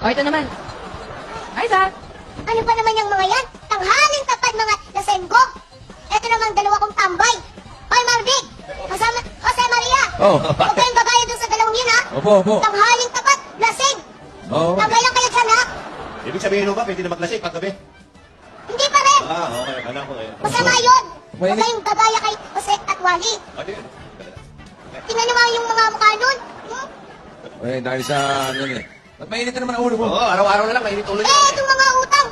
O, ito naman. Ay, Sa. Ano ba naman yung mga yan? Tanghaling tapat mga lasenggo. Ito namang dalawa kong tambay. Hoy, Marvick! Kasama, Jose Maria! Oh. Huwag kayong gagaya dun sa dalawang yun, ha? Opo, opo. Tanghaling tapat, lasing! Oo. Tambay lang kayo dyan, ha? Ibig sabihin mo ba, pwede na maglasing paggabi? Hindi pa rin! Okay. Alam ko ngayon. Masama yun! Huwag Mainit. kayong gagaya kay Jose at Wally. Ano yun? Tingnan nyo nga yung mga mukha nun. Eh, dahil sa ano eh. Ba't mainit na naman ang ulo mo? Oo, araw-araw na lang, mainit ulo Eh, niya. itong mga utang.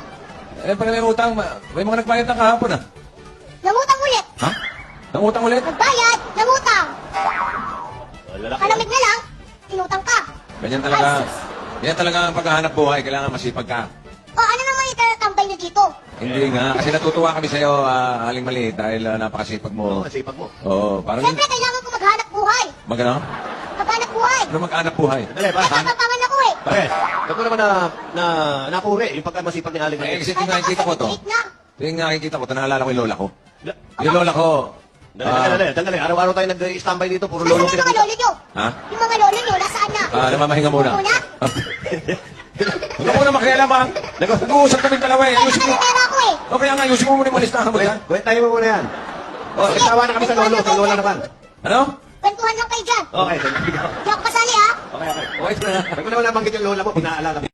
Eh, pag may utang, may mga nagbayad ng kahapon ah. Nangutang ulit. Ha? Nangutang ulit? Nagbayad, nangutang. Lalaki. Kalamig na lang, inutang ka. Ganyan talaga. Yan talaga ang paghahanap buhay. Kailangan masipag ka. O, ano naman itatambay nyo dito? Hindi nga. Kasi natutuwa kami sa'yo, Aling Maliit, dahil napakasipag Oo, mo. masipag mo. Oo, parang Siyempre, kailangan ko maghanap buhay. magano? Maghanap buhay. Ano mag-anak buhay? Dali, ba? Natapapangan ako eh. Bakit? Ito ko naman napuri, yung pagka masipag ni Aling Eh, Maliit. kasi tingnan nakikita ko to. na. Tingnan nakikita ko to, naalala ko yung lola ko. Yung lola ko. Dali. Araw-araw tayo nag-standby dito, puro Nasaan lolo yung mga lolo nyo? Ha? Yung mga lolo nyo, nasaan na? Namamahinga muna. Muna? Huwag ka muna makialam ha. Nag-uusap kami dalawa eh. Kaya Ayusin mo. nakalera ako eh. O kaya nga, ayusin mo muna yung malistahan mo dyan. Kwentahin mo muna yan. O, nagtawa na kami sa lolo, sa lola naman. Ano? Kwentuhan lang kayo dyan. Okay. Di ako kasali ha. Okay. O, ito na. Pag mo naman nabanggit yung lola mo, pinaalala mo.